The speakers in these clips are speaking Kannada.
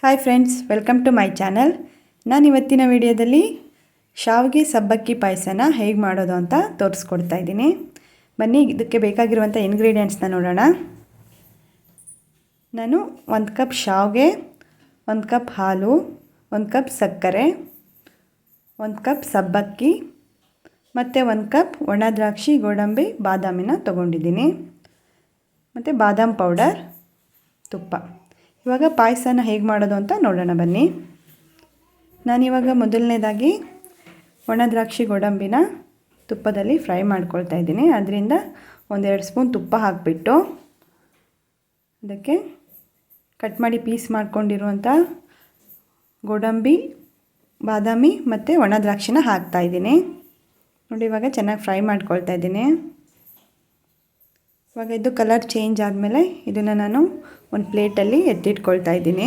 Hi friends, welcome to my channel. ನಾನು ಇವತ್ತಿನ ವಿಡಿಯೋದಲ್ಲಿ ಶಾವಿಗೆ ಸಬ್ಬಕ್ಕಿ ಪಾಯಸನ ಹೇಗೆ ಮಾಡೋದು ಅಂತ ತೋರಿಸ್ಕೊಡ್ತಾ ಇದ್ದೀನಿ. ಬನ್ನಿ, ಇದಕ್ಕೆ ಬೇಕಾಗಿರುವಂಥ ಇಂಗ್ರೀಡಿಯೆಂಟ್ಸ್ನ ನೋಡೋಣ. ನಾನು 1 ಕಪ್ ಶಾವಿಗೆ, 1 ಕಪ್ ಹಾಲು, 1 ಕಪ್ ಸಕ್ಕರೆ, 1 ಕಪ್ ಸಬ್ಬಕ್ಕಿ ಮತ್ತು 1 ಕಪ್ ಒಣ ದ್ರಾಕ್ಷಿ, ಗೋಡಂಬಿ, ಬಾದಾಮಿನ ತೊಗೊಂಡಿದ್ದೀನಿ. ಮತ್ತು ಬಾದಾಮ್ ಪೌಡರ್, ತುಪ್ಪ. ಇವಾಗ ಪಾಯಸನ ಹೇಗೆ ಮಾಡೋದು ಅಂತ ನೋಡೋಣ ಬನ್ನಿ. ನಾನಿವಾಗ ಮೊದಲನೇದಾಗಿ ಒಣ ದ್ರಾಕ್ಷಿ ಗೋಡಂಬಿನ ತುಪ್ಪದಲ್ಲಿ ಫ್ರೈ ಮಾಡ್ಕೊಳ್ತಾ ಇದ್ದೀನಿ. ಅದರಿಂದ 1-2 ಸ್ಪೂನ್ ತುಪ್ಪ ಹಾಕಿಬಿಟ್ಟು ಅದಕ್ಕೆ ಕಟ್ ಮಾಡಿ ಪೀಸ್ ಮಾಡ್ಕೊಂಡಿರುವಂಥ ಗೋಡಂಬಿ, ಬಾದಾಮಿ ಮತ್ತು ಒಣ ದ್ರಾಕ್ಷಿನ ಹಾಕ್ತಾಯಿದ್ದೀನಿ. ನೋಡಿ, ಇವಾಗ ಚೆನ್ನಾಗಿ ಫ್ರೈ ಮಾಡ್ಕೊಳ್ತಾ ಇದ್ದೀನಿ. ಇವಾಗ ಇದು ಕಲರ್ ಚೇಂಜ್ ಆದಮೇಲೆ ಇದನ್ನು ನಾನು ಒಂದು ಪ್ಲೇಟಲ್ಲಿ ಎತ್ತಿಟ್ಕೊಳ್ತಾ ಇದ್ದೀನಿ.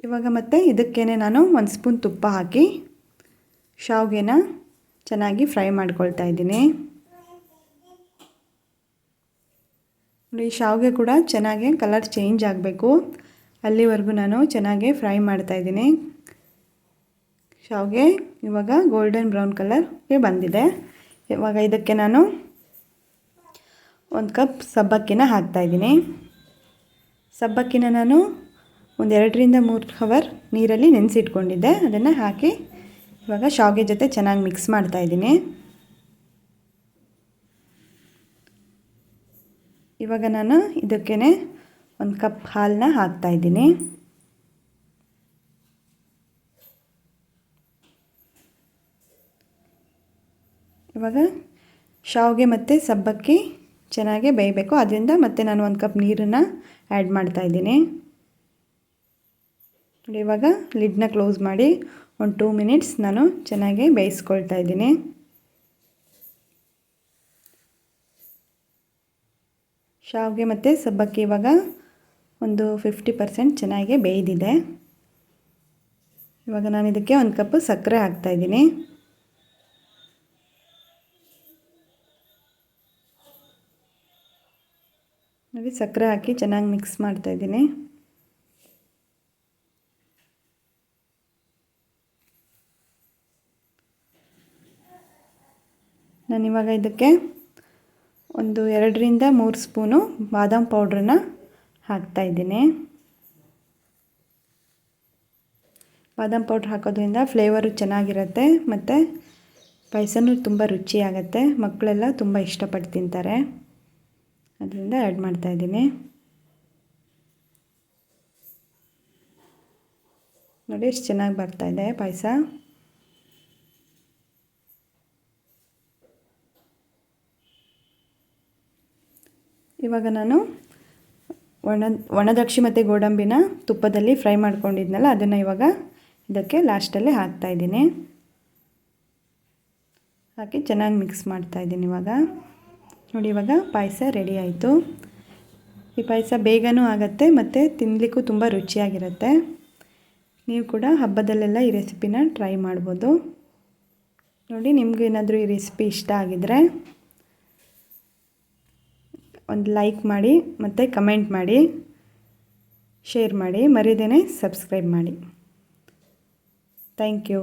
ಇವಾಗ ಮತ್ತೆ ಇದಕ್ಕೇ ನಾನು 1 ಸ್ಪೂನ್ ತುಪ್ಪ ಹಾಕಿ ಶಾವಿಗೆನ ಚೆನ್ನಾಗಿ ಫ್ರೈ ಮಾಡ್ಕೊಳ್ತಾ ಇದ್ದೀನಿ. ನೋಡಿ, ಶಾವಿಗೆ ಕೂಡ ಚೆನ್ನಾಗಿ ಕಲರ್ ಚೇಂಜ್ ಆಗಬೇಕು, ಅಲ್ಲಿವರೆಗೂ ನಾನು ಚೆನ್ನಾಗಿ ಫ್ರೈ ಮಾಡ್ತಾಯಿದ್ದೀನಿ. ಶಾವಿಗೆ ಇವಾಗ ಗೋಲ್ಡನ್ ಬ್ರೌನ್ ಕಲರ್ಗೆ ಬಂದಿದೆ. ಇವಾಗ ಇದಕ್ಕೆ ನಾನು 1 ಕಪ್ ಸಬ್ಬಕ್ಕಿನ ಹಾಕ್ತಾಯಿದ್ದೀನಿ. ಸಬ್ಬಕ್ಕಿನ ನಾನು 2-3 ಅವರ್ ನೀರಲ್ಲಿ ನೆನೆಸಿಟ್ಕೊಂಡಿದ್ದೆ. ಅದನ್ನು ಹಾಕಿ ಇವಾಗ ಶಾವಿಗೆ ಜೊತೆ ಚೆನ್ನಾಗಿ ಮಿಕ್ಸ್ ಮಾಡ್ತಾಯಿದ್ದೀನಿ. ಇವಾಗ ನಾನು ಇದಕ್ಕೇ 1 ಕಪ್ ಹಾಲನ್ನ ಹಾಕ್ತಾಯಿದ್ದೀನಿ. ಇವಾಗ ಶಾವಿಗೆ ಮತ್ತು ಸಬ್ಬಕ್ಕಿ ಚೆನ್ನಾಗಿ ಬೇಯಬೇಕು. ಅದರಿಂದ ಮತ್ತೆ ನಾನು 1 ಕಪ್ ನೀರನ್ನು ಆ್ಯಡ್ ಮಾಡ್ತಾಯಿದ್ದೀನಿ. ನೋಡಿ, ಇವಾಗ ಲಿಡ್ನ ಕ್ಲೋಸ್ ಮಾಡಿ 2 ಮಿನಿಟ್ಸ್ ನಾನು ಚೆನ್ನಾಗಿ ಬೇಯಿಸ್ಕೊಳ್ತಾ ಇದ್ದೀನಿ. ಶಾವಿಗೆ ಮತ್ತು ಸಬ್ಬಕ್ಕಿ ಇವಾಗ ಒಂದು 50% ಚೆನ್ನಾಗಿ ಬೇಯ್ದಿದೆ. ಇವಾಗ ನಾನು ಇದಕ್ಕೆ 1 ಕಪ್ ಸಕ್ಕರೆ ಹಾಕ್ತಾಯಿದ್ದೀನಿ. ನೋಡಿ, ಸಕ್ಕರೆ ಹಾಕಿ ಚೆನ್ನಾಗಿ ಮಿಕ್ಸ್ ಮಾಡ್ತಾಯಿದ್ದೀನಿ. ನಾನಿವಾಗ ಇದಕ್ಕೆ 2-3 ಸ್ಪೂನು ಬಾದಾಮ್ ಪೌಡ್ರನ್ನ ಹಾಕ್ತಾಯಿದ್ದೀನಿ. ಬಾದಾಮ್ ಪೌಡ್ರ್ ಹಾಕೋದ್ರಿಂದ ಫ್ಲೇವರು ಚೆನ್ನಾಗಿರುತ್ತೆ ಮತ್ತು ಪಾಯಸನೂ ತುಂಬ ರುಚಿಯಾಗತ್ತೆ. ಮಕ್ಕಳೆಲ್ಲ ತುಂಬ ಇಷ್ಟಪಟ್ಟು ತಿಂತಾರೆ. ಅದರಿಂದ ಆ್ಯಡ್ ಮಾಡ್ತಾಯಿದ್ದೀನಿ. ನೋಡಿ, ಎಷ್ಟು ಚೆನ್ನಾಗಿ ಬರ್ತಾಯಿದೆ ಪಾಯಸ. ಇವಾಗ ನಾನು ಒಣ ದ್ರಾಕ್ಷಿ ಮತ್ತು ಗೋಡಂಬಿನ ತುಪ್ಪದಲ್ಲಿ ಫ್ರೈ ಮಾಡ್ಕೊಂಡಿದ್ನಲ್ಲ, ಅದನ್ನು ಇವಾಗ ಇದಕ್ಕೆ ಲಾಸ್ಟಲ್ಲಿ ಹಾಕ್ತಾಯಿದ್ದೀನಿ. ಹಾಕಿ ಚೆನ್ನಾಗಿ ಮಿಕ್ಸ್ ಮಾಡ್ತಾಯಿದ್ದೀನಿ. ಇವಾಗ ನೋಡಿ, ಇವಾಗ ಪಾಯಸ ರೆಡಿ ಆಯಿತು. ಈ ಪಾಯಸ ಬೇಗನೂ ಆಗುತ್ತೆ ಮತ್ತು ತಿನ್ನಲಿಕ್ಕೂ ತುಂಬ ರುಚಿಯಾಗಿರುತ್ತೆ. ನೀವು ಕೂಡ ಹಬ್ಬದಲ್ಲೆಲ್ಲ ಈ ರೆಸಿಪಿನ ಟ್ರೈ ಮಾಡ್ಬೋದು. ನೋಡಿ, ನಿಮಗೇನಾದರೂ ಈ ರೆಸಿಪಿ ಇಷ್ಟ ಆಗಿದರೆ ಒಂದು ಲೈಕ್ ಮಾಡಿ ಮತ್ತು ಕಮೆಂಟ್ ಮಾಡಿ, ಶೇರ್ ಮಾಡಿ, ಮರಿದೇನೆ ಸಬ್ಸ್ಕ್ರೈಬ್ ಮಾಡಿ. Thank you.